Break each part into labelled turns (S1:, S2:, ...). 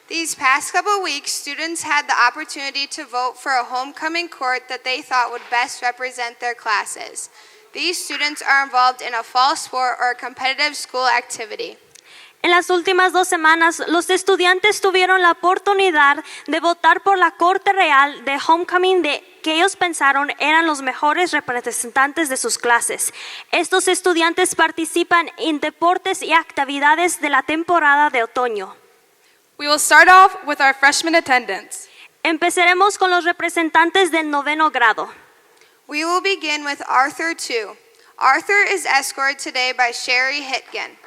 S1: These past couple weeks, students had the opportunity to vote for a homecoming court that they thought would best represent their classes. These students are involved in a fall sport or a competitive school activity.
S2: En las últimas 2 semanas, los estudiantes tuvieron la oportunidad de votar por la corte real de homecoming que ellos pensaron eran los mejores representantes de sus clases. Estos estudiantes participan en deportes y actividades de la temporada de otoño.
S3: We will start off with our freshman attendance.
S2: Empezaremos con los representantes del 9º grado.
S1: We will begin with Arthur 2. Arthur is escorted today by Sherry Hitgen.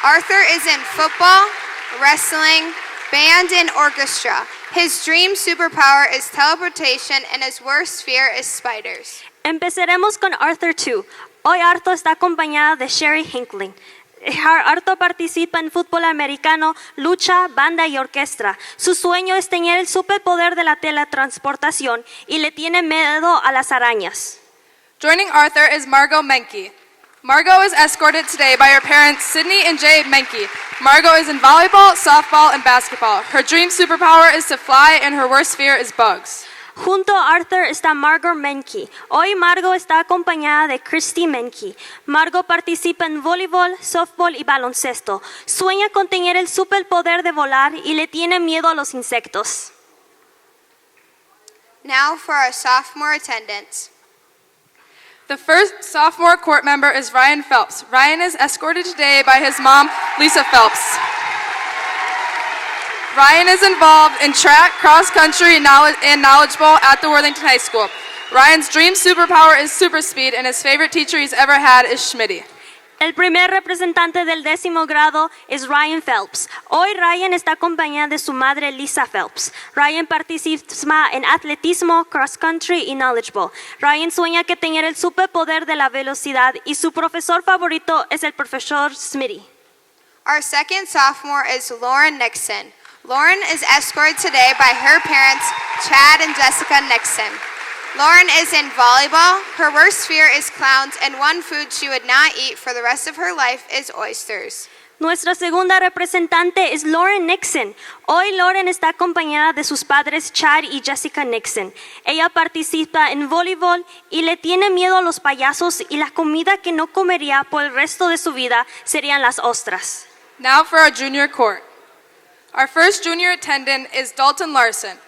S1: Arthur is in football, wrestling, band, and orchestra. His dream superpower is teleportation, and his worst fear is spiders.
S2: Empezaremos con Arthur 2. Hoy Arthur está acompañada de Sherry Hinkling. Arthur participa en fútbol americano, lucha, banda y orquesta. Su sueño es tener el superpoder de la teletransportación y le tiene miedo a las arañas.
S3: Joining Arthur is Margot Menke. Margot is escorted today by her parents, Sydney and Jay Menke. Margot is in volleyball, softball, and basketball. Her dream superpower is to fly, and her worst fear is bugs.
S2: Junto a Arthur está Margot Menke. Hoy Margot está acompañada de Christy Menke. Margot participa en voleibol, softball y baloncesto. Sueña con tener el superpoder de volar y le tiene miedo a los insectos.
S1: Now for our sophomore attendance.
S3: The first sophomore court member is Ryan Phelps. Ryan is escorted today by his mom, Lisa Phelps. Ryan is involved in track, cross-country, and knowledgeable at the Worthington High School. Ryan's dream superpower is super speed, and his favorite teacher he's ever had is Schmitty.
S2: El primer representante del 10º grado es Ryan Phelps. Hoy Ryan está acompañada de su madre Lisa Phelps. Ryan participa en atletismo, cross-country y knowledgeable. Ryan sueña que tener el superpoder de la velocidad y su profesor favorito es el profesor Smitty.
S1: Our second sophomore is Lauren Nixon. Lauren is escorted today by her parents, Chad and Jessica Nixon. Lauren is in volleyball. Her worst fear is clowns, and one food she would not eat for the rest of her life is oysters.
S2: Nuestra segunda representante es Lauren Nixon. Hoy Lauren está acompañada de sus padres Chad y Jessica Nixon. Ella participa en voleibol y le tiene miedo a los payasos y la comida que no comería por el resto de su vida serían las ostras.
S3: Now for our junior court. Our first junior attendant is Dalton Larson.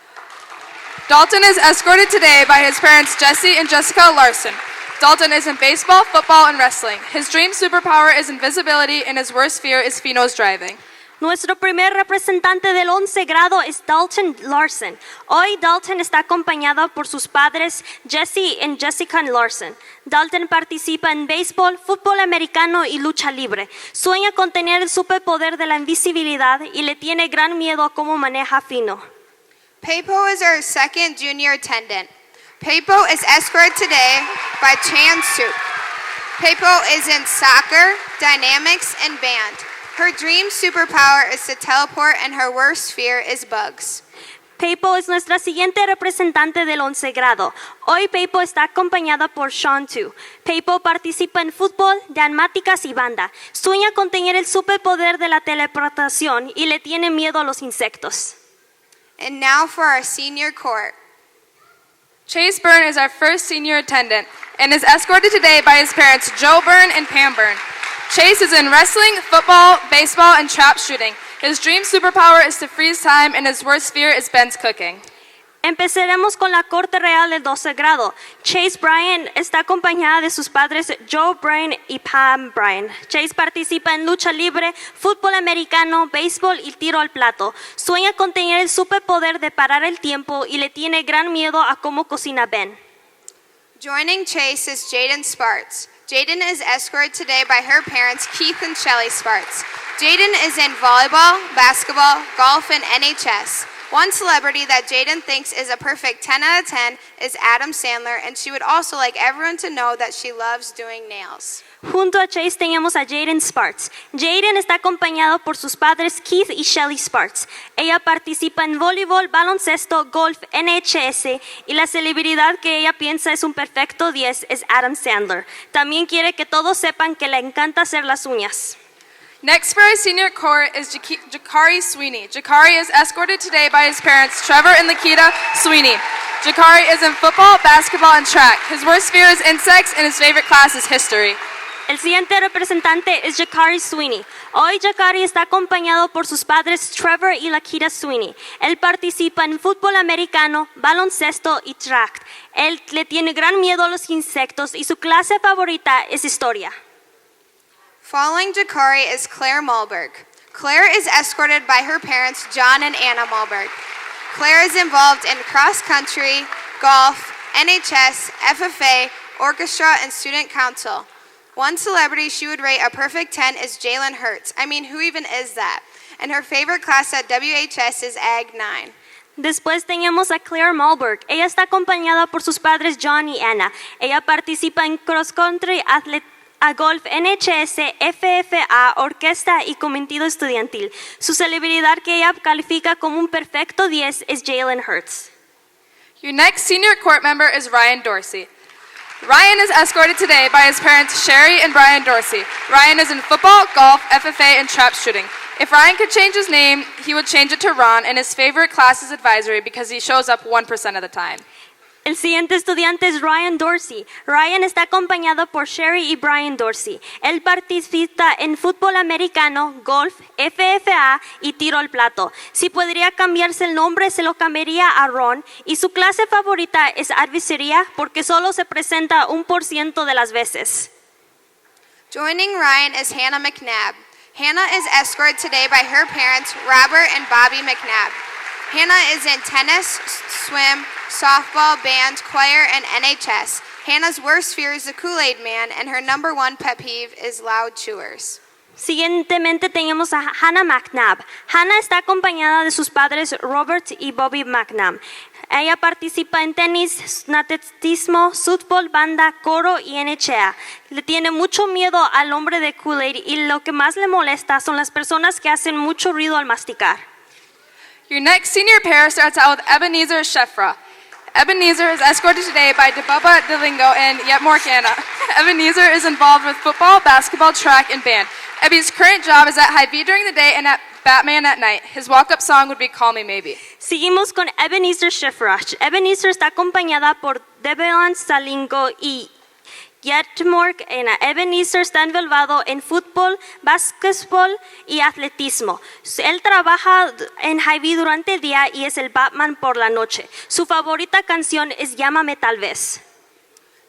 S3: Dalton is escorted today by his parents Jesse and Jessica Larson. Dalton is in baseball, football, and wrestling. His dream superpower is invisibility, and his worst fear is Fino's driving.
S2: Nuestro primer representante del 11 grado es Dalton Larson. Hoy Dalton está acompañado por sus padres Jesse y Jessica Larson. Dalton participa en béisbol, fútbol americano y lucha libre. Sueña con tener el superpoder de la invisibilidad y le tiene gran miedo a cómo maneja Fino.
S1: Peipo is our second junior attendant. Peipo is escorted today by Chan Suk. Peipo is in soccer, dynamics, and band. Her dream superpower is to teleport, and her worst fear is bugs.
S2: Peipo es nuestra siguiente representante del 11 grado. Hoy Peipo está acompañada por Sean Tu. Peipo participa en fútbol, dramáticas y banda. Sueña con tener el superpoder de la teleportación y le tiene miedo a los insectos.
S1: And now for our senior court.
S3: Chase Byrne is our first senior attendant and is escorted today by his parents Joe Byrne and Pam Byrne. Chase is in wrestling, football, baseball, and trap shooting. His dream superpower is to freeze time, and his worst fear is Ben's cooking.
S2: Empezaremos con la corte real del 12 grado. Chase Bryan está acompañada de sus padres Joe Bryan y Pam Bryan. Chase participa en lucha libre, fútbol americano, béisbol y tiro al plato. Sueña con tener el superpoder de parar el tiempo y le tiene gran miedo a cómo cocina Ben.
S1: Joining Chase is Jaden Sparts. Jaden is escorted today by her parents, Keith and Shelley Sparts. Jaden is in volleyball, basketball, golf, and NHS. One celebrity that Jaden thinks is a perfect 10 out of 10 is Adam Sandler, and she would also like everyone to know that she loves doing nails.
S2: Junto a Chase tenemos a Jaden Sparts. Jaden está acompañado por sus padres Keith y Shelley Sparts. Ella participa en voleibol, baloncesto, golf, NHS y la celebridad que ella piensa es un perfecto 10 es Adam Sandler. También quiere que todos sepan que le encanta hacer las uñas.
S3: Next for our senior court is Jakari Sweeney. Jakari is escorted today by his parents, Trevor and Lakita Sweeney. Jakari is in football, basketball, and track. His worst fear is insects, and his favorite class is history.
S2: El siguiente representante es Jakari Sweeney. Hoy Jakari está acompañado por sus padres Trevor y Lakita Sweeney. Él participa en fútbol americano, baloncesto y track. Él le tiene gran miedo a los insectos y su clase favorita es historia.
S1: Following Jakari is Claire Malberg. Claire is escorted by her parents, John and Anna Malberg. Claire is involved in cross country, golf, NHS, FFA, orchestra, and student council. One celebrity she would rate a perfect 10 is Jalen Hurts. I mean, who even is that? And her favorite class at WHS is Ag 9.
S2: Después tenemos a Claire Malberg. Ella está acompañada por sus padres John y Anna. Ella participa en cross country, a golf, NHS, FFA, orquesta y cometido estudiantil. Su celebridad que ella califica como un perfecto 10 es Jalen Hurts.
S3: Your next senior court member is Ryan Dorsey. Ryan is escorted today by his parents, Sherry and Brian Dorsey. Ryan is in football, golf, FFA, and trap shooting. If Ryan could change his name, he would change it to Ron, and his favorite class is advisory because he shows up 1% of the time.
S2: El siguiente estudiante es Ryan Dorsey. Ryan está acompañado por Sherry y Brian Dorsey. Él participa en fútbol americano, golf, FFA y tiro al plato. Si podría cambiarse el nombre, se lo cambiaría a Ron. Y su clase favorita es advisoría porque solo se presenta 1% de las veces.
S1: Joining Ryan is Hannah McNabb. Hannah is escorted today by her parents, Robert and Bobby McNabb. Hannah is in tennis, swim, softball, band, choir, and NHS. Hannah's worst fear is the Kool-Aid Man, and her number one pet peeve is loud chewers.
S2: Siguientemente tenemos a Hannah McNabb. Hannah está acompañada de sus padres Robert y Bobby McNabb. Ella participa en tenis, atletismo, fútbol, banda, coro y NHA. Le tiene mucho miedo al hombre de Kool-Aid y lo que más le molesta son las personas que hacen mucho ruido al masticar.
S3: Your next senior pair starts out with Ebenezer Shefra. Ebenezer is escorted today by Debubba Delingo and Yet More Canna. Ebenezer is involved with football, basketball, track, and band. Ebby's current job is at Hy-Vee during the day and at Batman at night. His walk-up song would be Call Me Maybe.
S2: Seguimos con Ebenezer Shefrash. Ebenezer está acompañada por Debelan Salingo y Yetmore. Ebenezer está involucrado en fútbol, básquetbol y atletismo. Él trabaja en Hy-Vee durante el día y es el Batman por la noche. Su favorita canción es Llámame Tal Vez.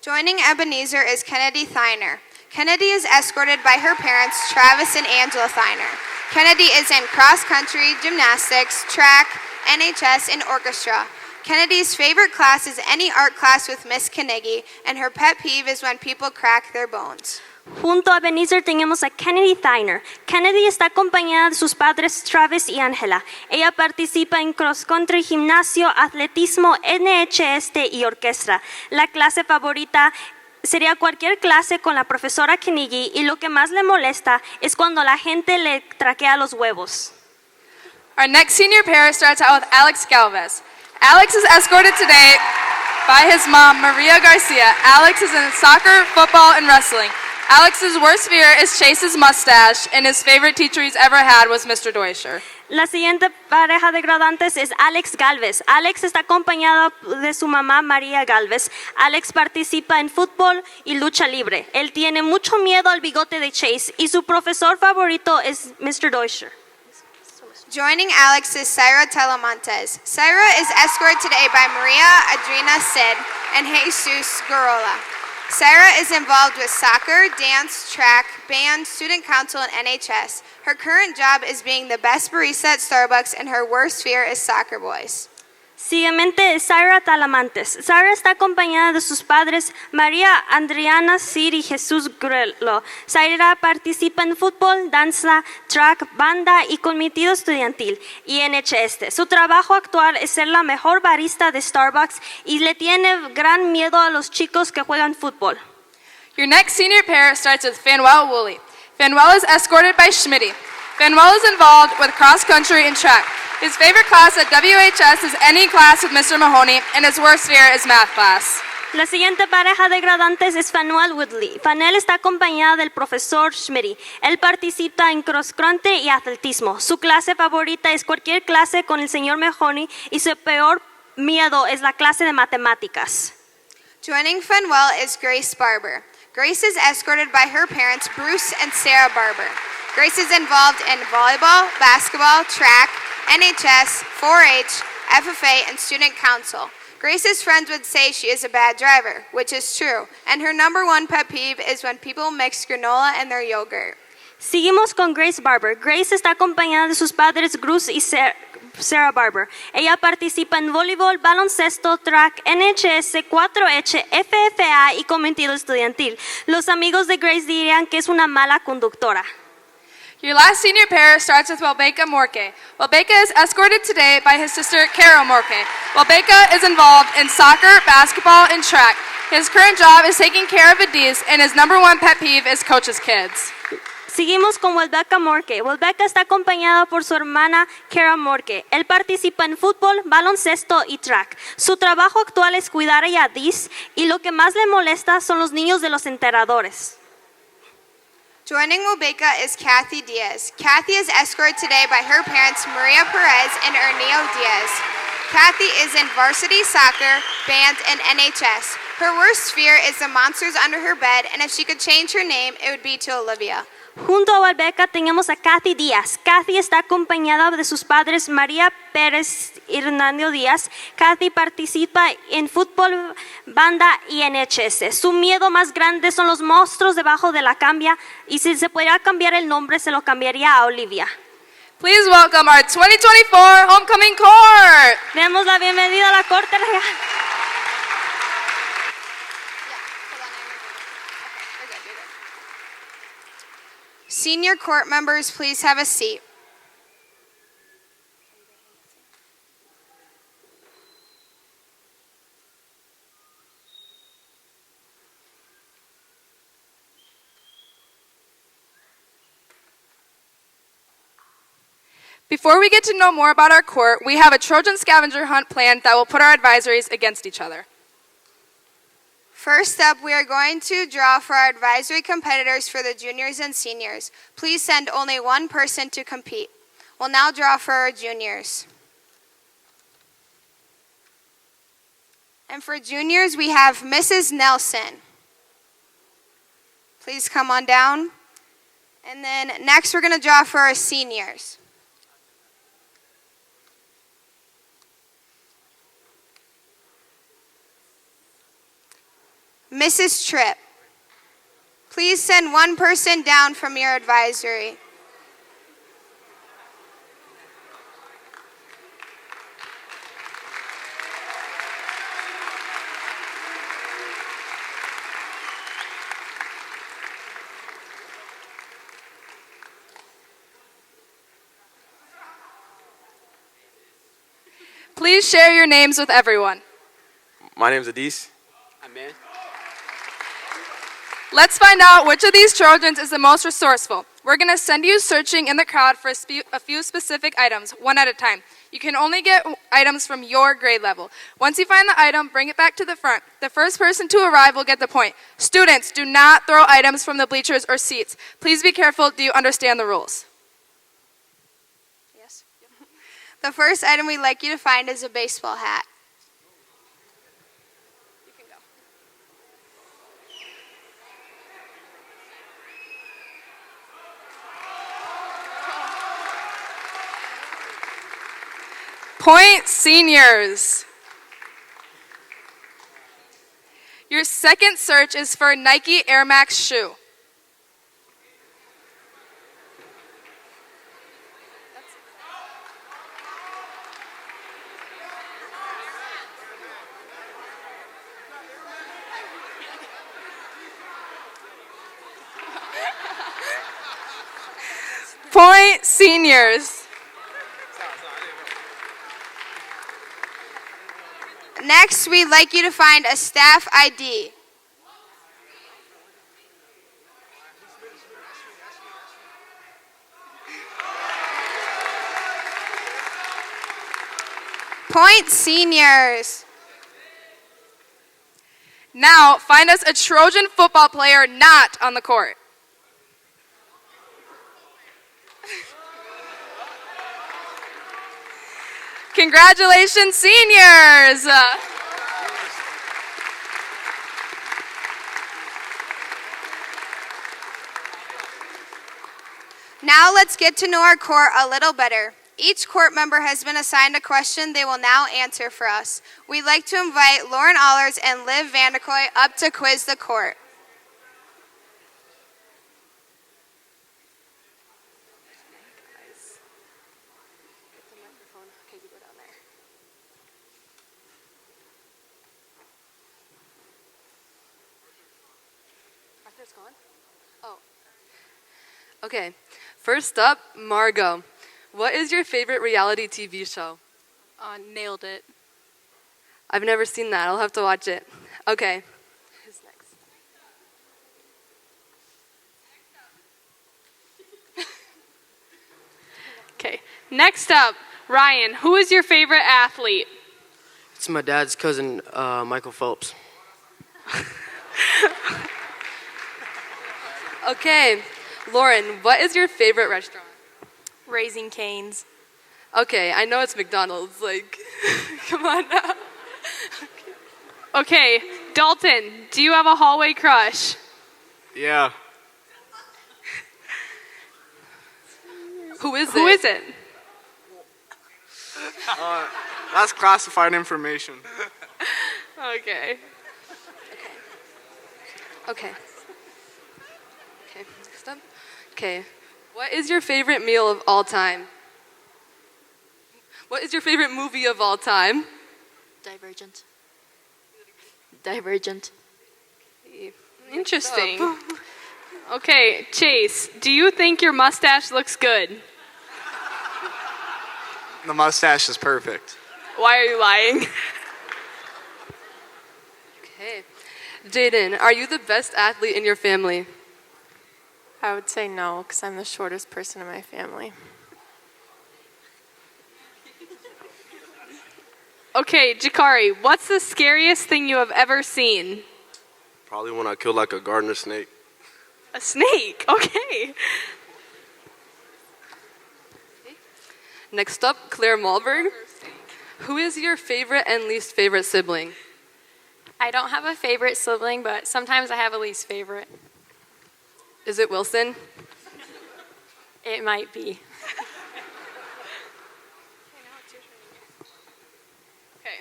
S1: Joining Ebenezer is Kennedy Thiner. Kennedy is escorted by her parents, Travis and Angela Thiner. Kennedy is in cross country, gymnastics, track, NHS, and orchestra. Kennedy's favorite class is any art class with Miss Carnegie, and her pet peeve is when people crack their bones.
S2: Junto a Ebenezer tenemos a Kennedy Thiner. Kennedy está acompañada de sus padres Travis y Angela. Ella participa en cross country, gimnasio, atletismo, NHS y orquesta. La clase favorita sería cualquier clase con la profesora Carnegie y lo que más le molesta es cuando la gente le traquea los huevos.
S3: Our next senior pair starts out with Alex Galvez. Alex is escorted today by his mom, Maria Garcia. Alex is in soccer, football, and wrestling. Alex's worst fear is Chase's mustache, and his favorite teacher he's ever had was Mr. Deutscher.
S2: La siguiente pareja de graduantes es Alex Galvez. Alex está acompañada de su mamá María Galvez. Alex participa en fútbol y lucha libre. Él tiene mucho miedo al bigote de Chase y su profesor favorito es Mr. Deutscher.
S1: Joining Alex is Syra Telemontes. Syra is escorted today by Maria Adrina Sid and Jesus Garola. Syra is involved with soccer, dance, track, band, student council, and NHS. Her current job is being the best barista at Starbucks, and her worst fear is soccer boys.
S2: Siguiente es Syra Talamantes. Syra está acompañada de sus padres María Adriana Cid y Jesús Grelo. Syra participa en fútbol, danza, track, banda y cometido estudiantil y NHS. Su trabajo actual es ser la mejor barista de Starbucks y le tiene gran miedo a los chicos que juegan fútbol.
S3: Your next senior pair starts with Fanuel Woolley. Fanuel is escorted by Schmitty. Fanuel is involved with cross country and track. His favorite class at WHS is any class with Mr. Mahoney, and his worst fear is math class.
S2: La siguiente pareja de graduantes es Fanuel Woodley. Fanuel está acompañada del profesor Schmitty. Él participa en cross country y atletismo. Su clase favorita es cualquier clase con el señor Mahoney y su peor miedo es la clase de matemáticas.
S1: Joining Fanuel is Grace Barber. Grace is escorted by her parents, Bruce and Sarah Barber. Grace is involved in volleyball, basketball, track, NHS, 4-H, FFA, and student council. Grace's friends would say she is a bad driver, which is true, and her number one pet peeve is when people mix granola in their yogurt.
S2: Seguimos con Grace Barber. Grace está acompañada de sus padres Bruce y Sarah Barber. Ella participa en voleibol, baloncesto, track, NHS, 4H, FFA y cometido estudiantil. Los amigos de Grace dirían que es una mala conductora.
S3: Your last senior pair starts with Welbeka Morke. Welbeka is escorted today by his sister, Carol Morke. Welbeka is involved in soccer, basketball, and track. His current job is taking care of Adiz, and his number one pet peeve is coach's kids.
S2: Seguimos con Welbeka Morke. Welbeka está acompañada por su hermana Kara Morke. Él participa en fútbol, baloncesto y track. Su trabajo actual es cuidar a Yadiz y lo que más le molesta son los niños de los enterradores.
S1: Joining Welbeka is Kathy Diaz. Kathy is escorted today by her parents, Maria Perez and Ernio Diaz. Kathy is in varsity soccer, band, and NHS. Her worst fear is the monsters under her bed, and if she could change her name, it would be to Olivia.
S2: Junto a Welbeka tenemos a Kathy Díaz. Kathy está acompañada de sus padres María Pérez y Hernando Díaz. Kathy participa en fútbol, banda y NHS. Su miedo más grande son los monstruos debajo de la cambia y si se pudiera cambiar el nombre se lo cambiaría a Olivia.
S3: Please welcome our 2024 Homecoming Court.
S2: Demos la bienvenida a la corte real.
S1: Senior court members, please have a seat.
S3: Before we get to know more about our court, we have a Trojan scavenger hunt planned that will put our advisories against each other.
S1: First up, we are going to draw for our advisory competitors for the juniors and seniors. Please send only one person to compete. We'll now draw for our juniors. And for juniors, we have Mrs. Nelson. Please come on down. And then next, we're going to draw for our seniors. Mrs. Tripp, please send one person down from your advisory.
S3: Please share your names with everyone.
S4: My name's Adiz.
S5: I'm in.
S3: Let's find out which of these Trojans is the most resourceful. We're going to send you searching in the crowd for a few specific items, one at a time. You can only get items from your grade level. Once you find the item, bring it back to the front. The first person to arrive will get the point. Students, do not throw items from the bleachers or seats. Please be careful. Do you understand the rules?
S1: Yes. The first item we'd like you to find is a baseball hat.
S3: Point seniors. Your second search is for Nike Air Max shoe. Point seniors.
S1: Next, we'd like you to find a staff ID. Point seniors.
S3: Now, find us a Trojan football player not on the court. Congratulations, seniors!
S1: Now let's get to know our court a little better. Each court member has been assigned a question they will now answer for us. We'd like to invite Lauren Allers and Liv Vanderkoy up to quiz the court.
S5: Okay, first up, Margot. What is your favorite reality TV show?
S6: Nailed it.
S5: I've never seen that. I'll have to watch it. Okay. Who's next?
S6: Okay. Next up, Ryan. Who is your favorite athlete?
S7: It's my dad's cousin, Michael Phelps.
S5: Okay, Lauren, what is your favorite restaurant?
S6: Raising Cane's.
S5: Okay, I know it's McDonald's. Like, come on now.
S6: Okay, Dalton. Do you have a hallway crush?
S4: Yeah.
S5: Who is it?
S6: Who is it?
S8: That's classified information.
S6: Okay.
S5: Okay. Okay, next up. Okay, what is your favorite meal of all time? What is your favorite movie of all time?
S9: Divergent. Divergent.
S6: Interesting. Okay, Chase. Do you think your mustache looks good?
S8: The mustache is perfect.
S6: Why are you lying?
S5: Okay. Jaden, are you the best athlete in your family?
S10: I would say no, because I'm the shortest person in my family.
S6: Okay, Jakari. What's the scariest thing you have ever seen?
S4: Probably when I killed like a gardener snake.
S6: A snake. Okay.
S5: Next up, Claire Malberg. Who is your favorite and least favorite sibling?
S10: I don't have a favorite sibling, but sometimes I have a least favorite.
S5: Is it Wilson?
S10: It might be.
S6: Okay.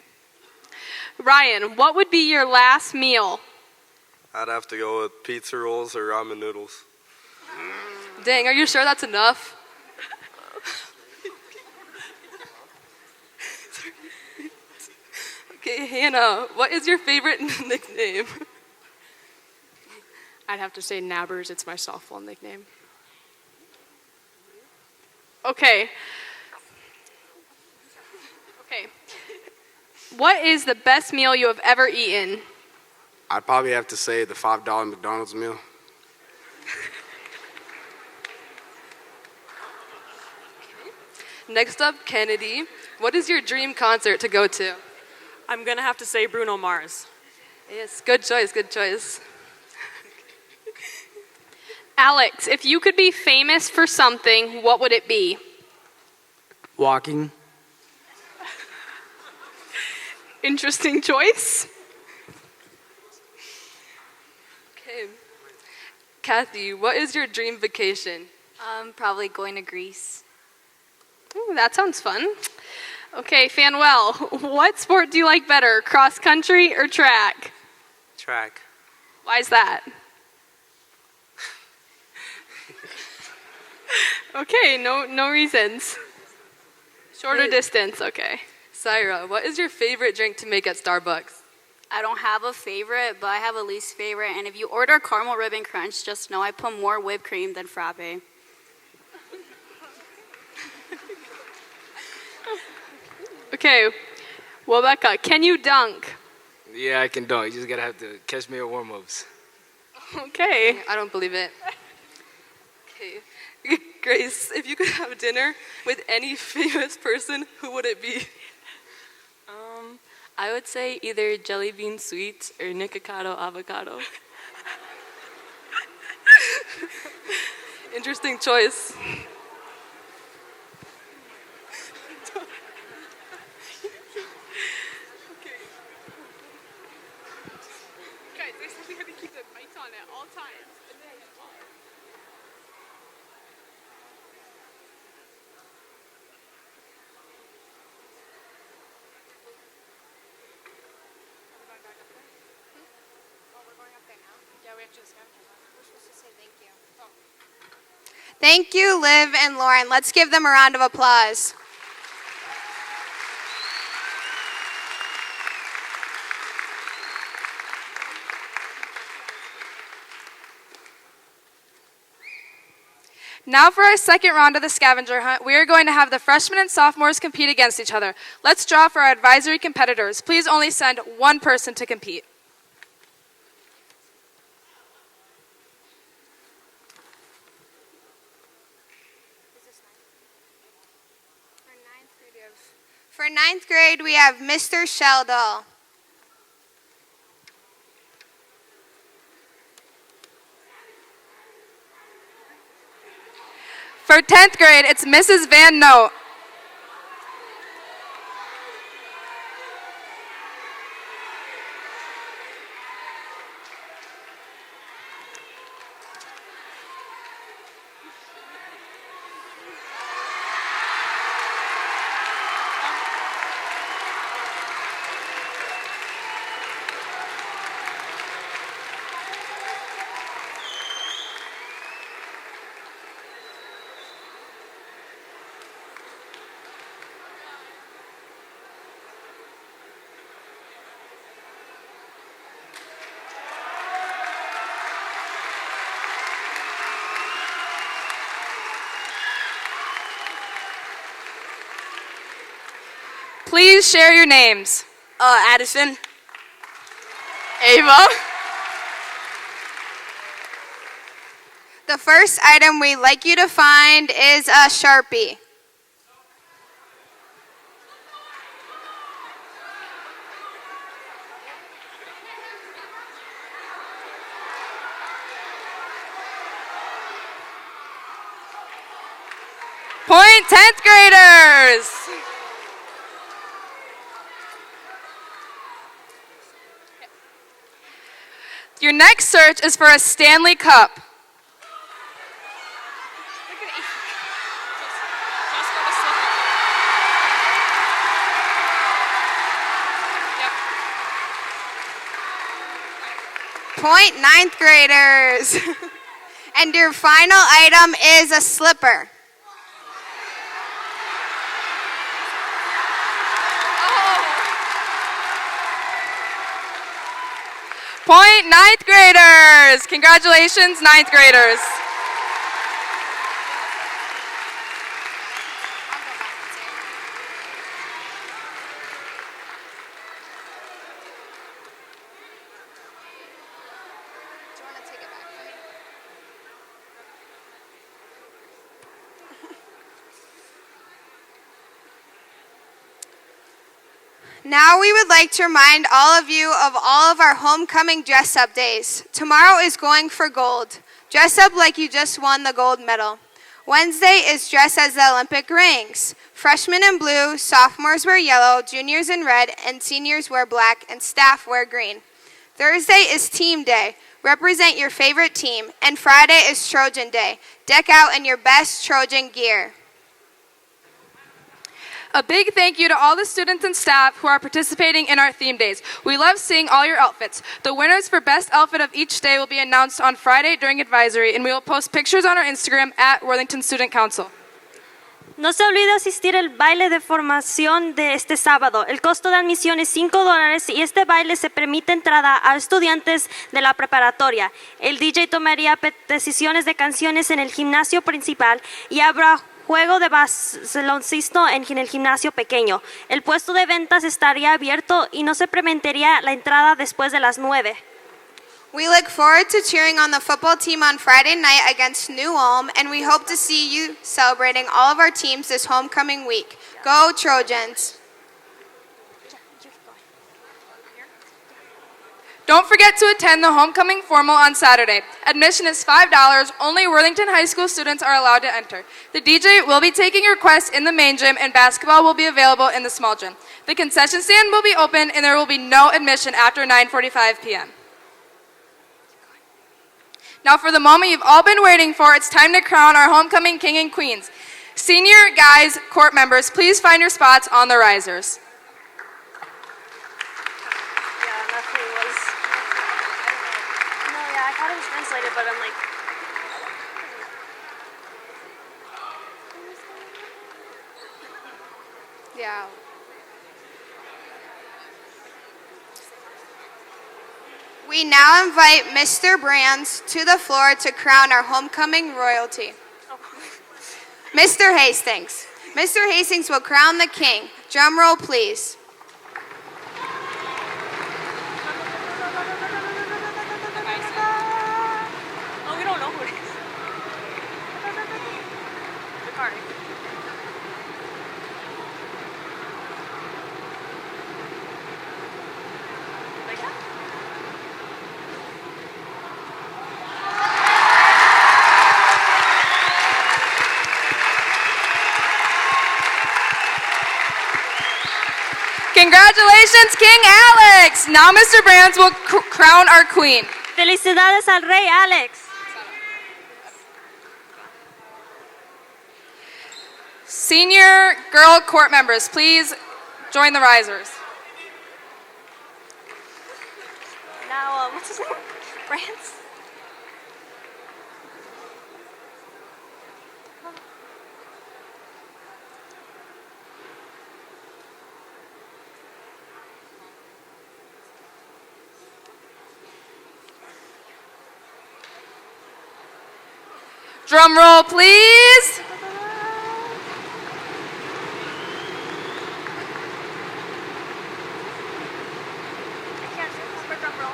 S6: Ryan, what would be your last meal?
S4: I'd have to go with pizza rolls or ramen noodles.
S5: Dang, are you sure that's enough? Okay, Hannah, what is your favorite nickname?
S6: I'd have to say Nabbers. It's my softball nickname. Okay. Okay. What is the best meal you have ever eaten?
S8: I'd probably have to say the $5 McDonald's meal.
S5: Next up, Kennedy. What is your dream concert to go to?
S11: I'm gonna have to say Bruno Mars.
S5: Yes, good choice, good choice.
S6: Alex, if you could be famous for something, what would it be?
S7: Walking.
S6: Interesting choice.
S5: Okay. Kathy, what is your dream vacation?
S9: Probably going to Greece.
S6: Ooh, that sounds fun. Okay, Fanuel, what sport do you like better, cross country or track?
S4: Track.
S6: Why is that? Okay, no reasons. Shorter distance, okay.
S5: Syra, what is your favorite drink to make at Starbucks?
S9: I don't have a favorite, but I have a least favorite. And if you order caramel ribbon crunch, just know I put more whipped cream than frappe.
S6: Okay, well, Becca, can you dunk?
S7: Yeah, I can dunk. You just gotta have to catch me at warm-ups.
S6: Okay.
S5: I don't believe it. Okay. Grace, if you could have dinner with any famous person, who would it be? I would say either jelly bean sweets or Nikocado avocado. Interesting choice.
S6: Guys, we have to keep the mics on at all times.
S1: Thank you, Liv and Lauren. Let's give them a round of applause.
S3: Now for our second round of the scavenger hunt, we are going to have the freshmen and sophomores compete against each other. Let's draw for our advisory competitors. Please only send one person to compete.
S1: For ninth grade, we have Mr. Sheldall.
S3: For 10th grade, it's Mrs. Van Note. Please share your names.
S5: Addison.
S3: Ava.
S1: The first item we'd like you to find is a Sharpie.
S3: Point 10th graders. Your next search is for a Stanley Cup.
S1: Point ninth graders. And your final item is a slipper.
S3: Point ninth graders. Congratulations, ninth graders.
S1: Now we would like to remind all of you of all of our homecoming dress-up days. Tomorrow is going for gold. Dress up like you just won the gold medal. Wednesday is dress as the Olympic rings. Freshmen in blue, sophomores wear yellow, juniors in red, and seniors wear black, and staff wear green. Thursday is team day. Represent your favorite team. And Friday is Trojan Day. Deck out in your best Trojan gear.
S3: A big thank you to all the students and staff who are participating in our theme days. We love seeing all your outfits. The winners for best outfit of each day will be announced on Friday during advisory, and we will post pictures on our Instagram at Worthington Student Council.
S2: No se olvide asistir al baile de formación de este sábado. El costo de admisión es $5 y este baile se permite entrada a estudiantes de la preparatoria. El DJ tomaría decisiones de canciones en el gimnasio principal y habrá juego de baloncesto en el gimnasio pequeño. El puesto de ventas estaría abierto y no se permitiría la entrada después de las 9.
S1: We look forward to cheering on the football team on Friday night against New Ulm, and we hope to see you celebrating all of our teams this homecoming week. Go Trojans!
S3: Don't forget to attend the homecoming formal on Saturday. Admission is $5. Only Worthington High School students are allowed to enter. The DJ will be taking requests in the main gym, and basketball will be available in the small gym. The concession stand will be open, and there will be no admission after 9:45 p.m. Now for the moment you've all been waiting for, it's time to crown our homecoming king and queens. Senior guys court members, please find your spots on the risers.
S2: Yeah, nothing was. No, yeah, I thought it was translated, but I'm like.
S1: Yeah. We now invite Mr. Brands to the floor to crown our homecoming royalty. Mr. Hastings. Mr. Hastings will crown the king. Drum roll, please.
S11: Oh, we don't know who it is. The card. Like that?
S3: Congratulations, King Alex! Now Mr. Brands will crown our queen.
S2: Felicidades al rey Alex.
S3: Senior girl court members, please join the risers.
S2: Now, what's his name? Brands?
S3: Drum roll, please.
S2: I can't do proper drum roll.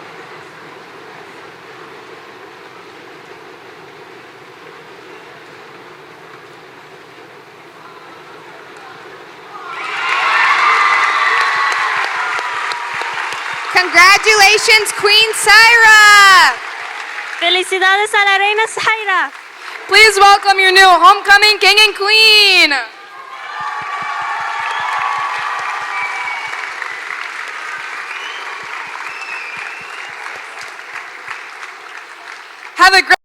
S1: Congratulations, Queen Syra!
S2: Felicidades a la reina Zaira.
S3: Please welcome your new homecoming king and queen. Have a great